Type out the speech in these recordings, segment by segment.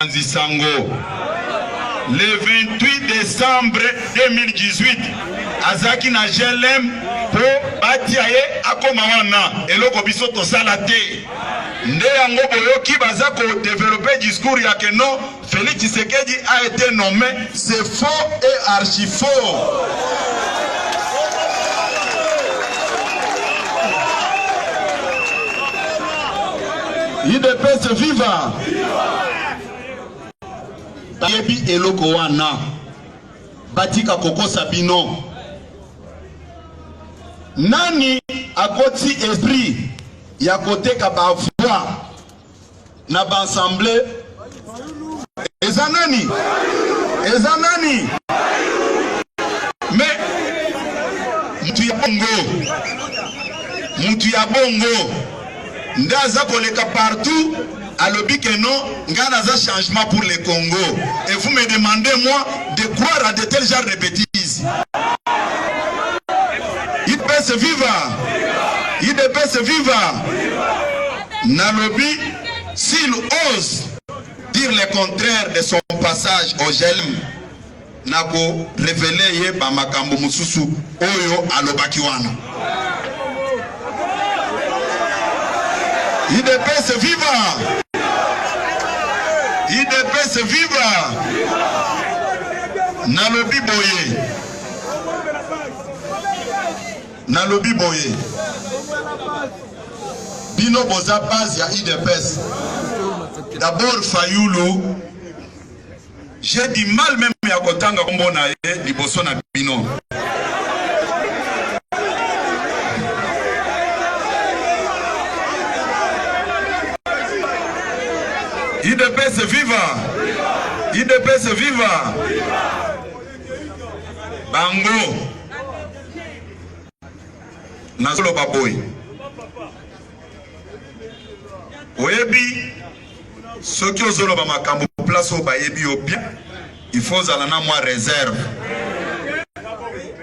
Nzisango. Le 28 décembre 2018, Azaki na GLM pour Batiaye Akomawana. Et le Kobiso Tosalate. Nde yango boyoki bazako développer discours ya que non, Félix Tshisekedi a été nommé, c'est faux et archi faux. IDPS viva. Yebi eloko wana batika koko sabino nani akoti esprit ya koteka ba voix na ba assemblée ezanani mais mutu ya bongo ndaza koleka partout. Alors que non, Nganaza changement pour le Congo. Et vous me demandez, moi, de croire à de tels genres de bêtises. IDPS viva. IDPS viva. Nalobi, s'il ose dire le contraire de son passage au GLM, Nako révélé Yeba Makambo Mususu, Oyo Alobakiwana. IDPS viva. IDPS viva. Nalobi boye. Nalobi boye. Bino boza base ya IDPS. D'abord Fayoulou. J'ai du mal même à kotanga kombo na ye liboso na bino. IDPS viva. IDPS viva. Bango. Nazolo baboy. Oyebi. Ceux qui osent le makambo place au bayebi au bien. Il faut aller na moi réserve.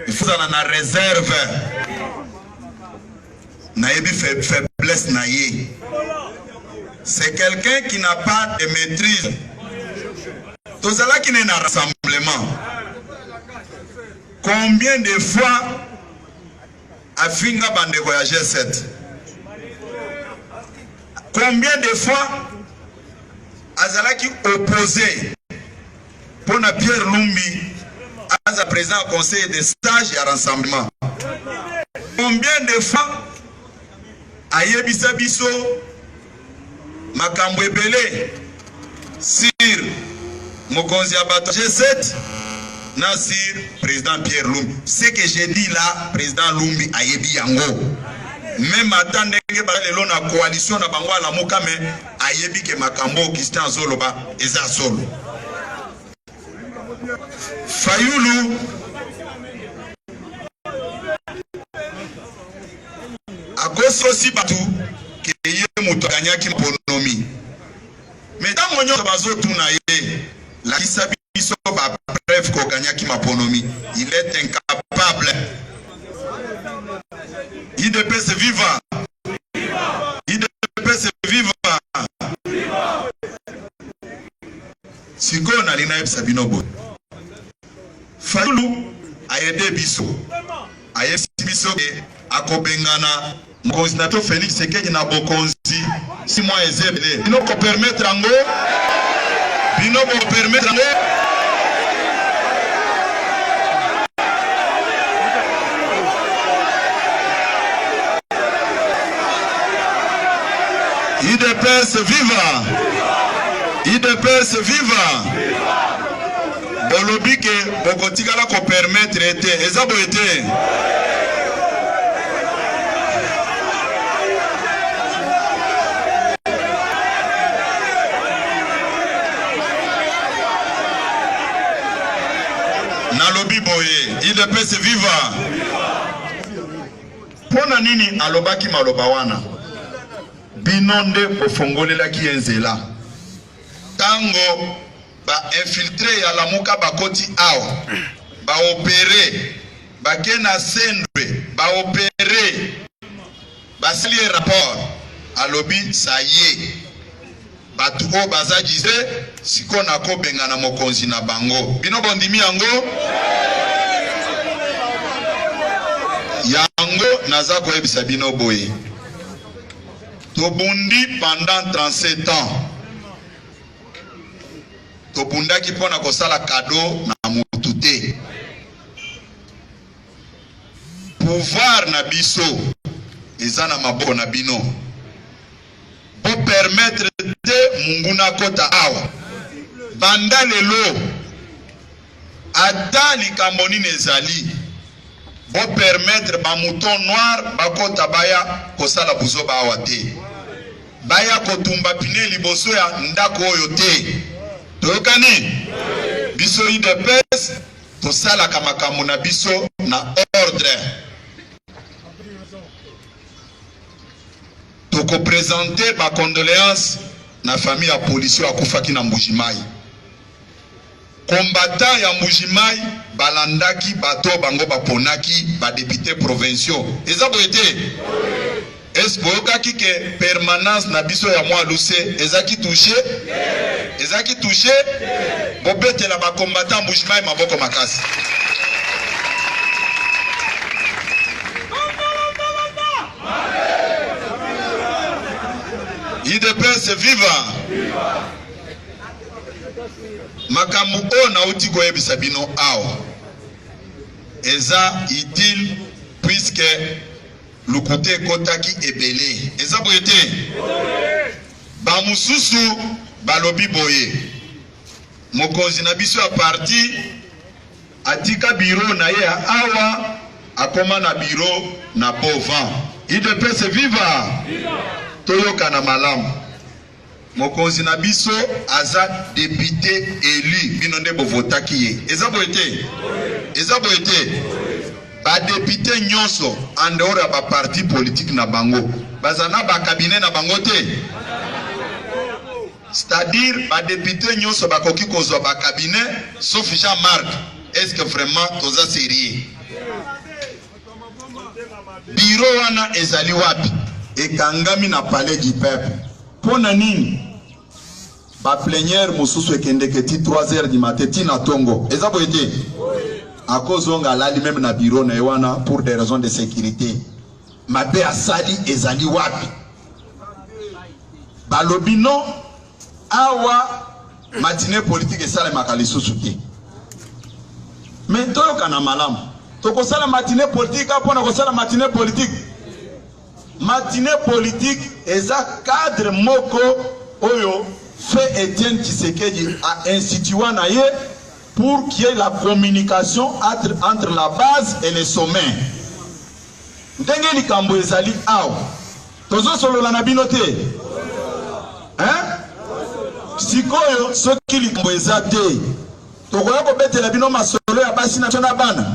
Il faut aller na réserve. Nayebi faiblesse naye. C'est quelqu'un qui n'a pas de maîtrise. Tout cela qui n'est pas un rassemblement. Combien de fois a Finga Bande voyager 7? Combien de fois Azalaki opposé pour na Pierre Lumbi à président au conseil de stage et à rassemblement? Combien de fois Ayebisa Biso Makambo ebele sur Mokonzi Abato G7 Nasir président Pierre Lumbi. Ce que j'ai dit là, président Lumbi ayebi yango. Même attendenge ba lelo na coalition na bango la moka mais ayebi ke Makambo Christian Zoloba eza solo. Fayoulou akoso aussi batu ke ye muto ganyaki mponomi. Mais dans mon yon bazo tunaye la kisabiso ba bref ko ganyaki maponomi. Il est incapable. IDPS viva. IDPS viva. Siko na lina yebisa binobo. Fayoulou ayede biso. Ayebisi biso ke akobengana Mkonzinato Félix Tshisekedi na bokonzi si moi ezebele. Bino ko permettre ango. Bino ko permettre ango. IDPS viva. IDPS viva. Bolobi ke bokotikala ko permettre ete ezabo ete. Nalobi boye, IDPS viva. Pona nini alobaki maloba wana? Binonde ofongolela ki enzela. Tango ba infiltré ya lamuka bakoti awa. Ba opéré, ba kena sendwe, ba opéré. Ba sali rapport alobi ça y est. batu o baza gize siko na ko benga na mokonzi na bango bino bondimi yango yango naza ko ebisa bino boye tobundi pendant 37 ans tobundaki pona kosala cadeau na mutu te pouvoir na biso eza na maboko na bino po permettre te munguna kota awa banda lelo ata likambo nini ezali po permettre ba mouton noir bakota baya kosala buzoba awa te baya kotumba pine liboso ya ndako oyo te toyokani biso UDPS tosalaka makambo na biso na ordre toko présenter ba condoléances na famille ya policier akufaki na Mbujimai combattant ya Mbujimai balandaki bato bango baponaki ba député provinciaux eza boyete est boyokaki ke permanence na biso ya mwa luse ezaki touché ezaki touché bobetela ba combattant Mbujimai maboko makasi UDPS viva makambo o na uti koyebisa bino awa eza utile puisque lukute kotaki ebele eza boye te ba mususu balobi boye mokonzi na biso ya parti atika biro na ye awa akoma na biro na Bovan UDPS viva toyoka na malamu mokonzi na biso aza député élu bino nde bovotaki ye eza boye te ba député nyonso en dehors ya ba parti politique na bango baza na ba cabinet na bango te c'est-à-dire ba député nyonso bakoki kozwa ba cabinet sauf Jean-Marc est-ce que vraiment toza sérieux biro wana ezali wapi ekangami na palais du peuple pona nini ba plénière mususu ekendeketi 3h du matin tina tongo eza boyete akozonga lali même na bureau na ewana pour des raisons de sécurité mabe asali ezali wapi balobino awa matinée politique esala makali susu te mais toyoka na malamu tokosala matinée politique apona kosala matinée politique matinée politique eza cadre moko oyo fait Etienne Tshisekedi a institué na ye pour qu'il y ait la communication entre la base et les sommets. Ndenge likambo ezali awa tozo solola na bino te sikoyo soki likambo eza te tokoya kobetela bino masolo ya basi na tona bana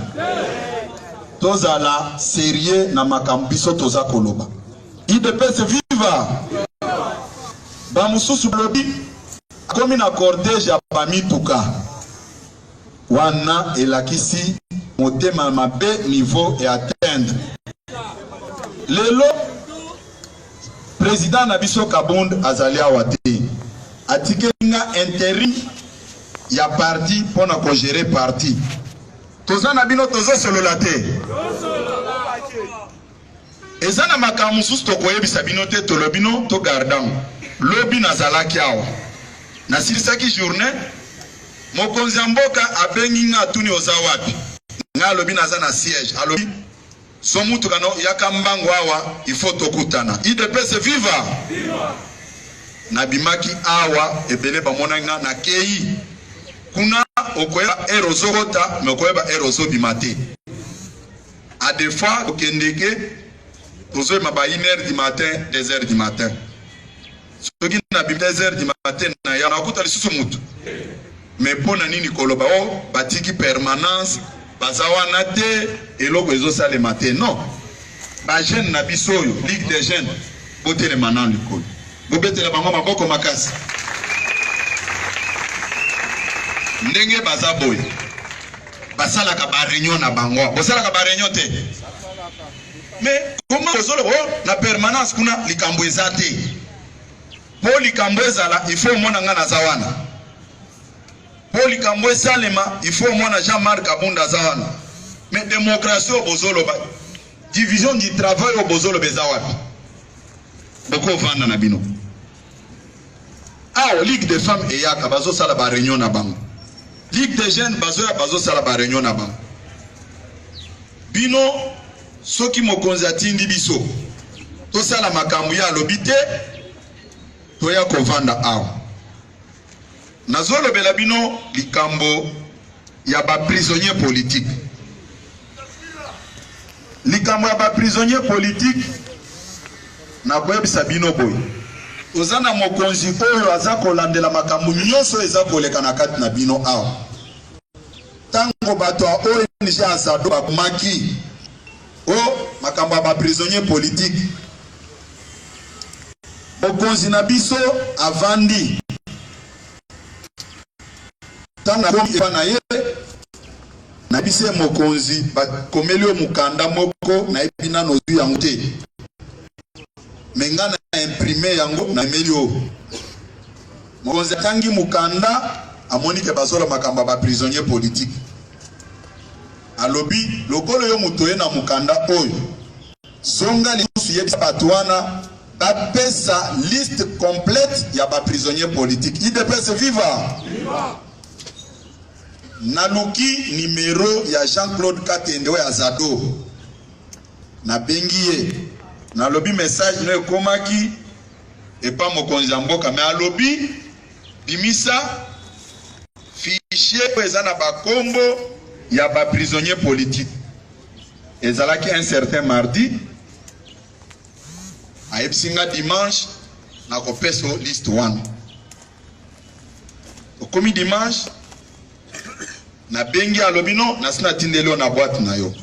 tozala sérieux na makambo biso toza koloba UDPS viva ba mususu blobi komi na cortège ya pamituka wana elakisi motema mabe niveau et atteindre lelo président na biso Kabund azali awa te atikenga intérim ya parti pona ko gérer parti toza na bino tozo solola te ezana makambo susu tokoyebisa bino te tolobino to gardam lobi nazalaki awa nasilisaki journée mokonzi ya mboka abengi nga atuni oza wapi nga alobi naza na siège alobi so mutu kano yaka mbango awa il faut tokutana UDPS viva nabimaki awa ebele bamona nga na kei kuna okoyeba erozo kota me okoyeba erozo bimate a des fois okendeke tozo maba 1h du matin 2h du matin soki na 2h du matin na ya nakuta lisusu mutu mais pona nini koloba o batiki permanence bazawana te eloko ezosalema te non ba jeune na biso oyo ligue des jeunes botelema na likolo bobetela bango maboko makasi ndenge baza boye basalaka ba réunion na bango bosalaka ba réunion te mais comment ozolo na permanence kuna likambo eza te po likambo ezala il faut omona nga naza wana, po likambo esalema il faut omona Jean-Marc Kabunda aza wana. Mais démocratie au bozoloba, division du travail au bozoloba eza wapi? Boko vanda na bino. Ah, Ligue des femmes eyaka bazo sala ba réunion na bango. Ligue des jeunes bazo sala ba réunion na bango. Bino soki mokonzi atindi biso to sala makambo ya lobité to ya kovanda awa. Nazolobela bino likambo ya ba prisonnier politique. Likambo ya ba prisonnier politique na kwebisa bino boy. Ozana mokonzi oyo aza kolandela makambo nyonso eza koleka na kati na bino awa. Tango bato a ONG Azado bakumaki o makambo ba prisonnier politique. Mokonzi na biso avandi. Tanga bomba na ye na bise mokonzi bakomeli mukanda moko na epina nozu yango te. Menga na imprimer yango na melio. Mokonzi tangi mukanda amoni ke bazola makamba ba prisonnier politique. Alobi lokolo yo mutoye na mukanda oyo. Zonga lisusu yebisa batwana ba pesa liste complète ya ba prisonnier politique. IDPS viva. Viva. Naluki numéro ya Jean-Claude Katende ya Azado. Na bengiye. Na lobi message ne komaki et pas mokonzi mboka mais alobi bimisa fichier ezana ba kombo ya ba prisonnier politique. Ezalaki un certain mardi a epsinga dimanche na kopeso liste 1. Okomi dimanche na bengi alobino na sina tindelo na boîte na yo.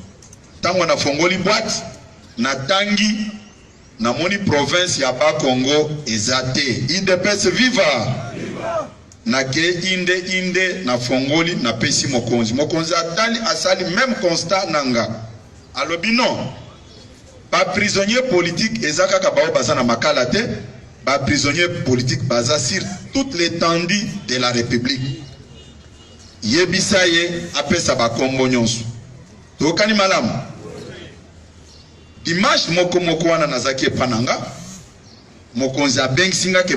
Tango na fongoli boîte na tangi na moni province ya ba Congo ezate. IDPS viva. Viva. Na ke inde na fongoli na pesi mokonzi. Mokonzi atali asali même constat nanga. Alobino ba prisonnier politique ezaka ka bao baza na makala te. Ba prisonnier politique baza sur toute l'étendue de la République. Yebisa ye apesa ba kombo nyonso. Tokani malamu. Dimanche moko wana nazaki epananga. Mokonzi abengisinga ke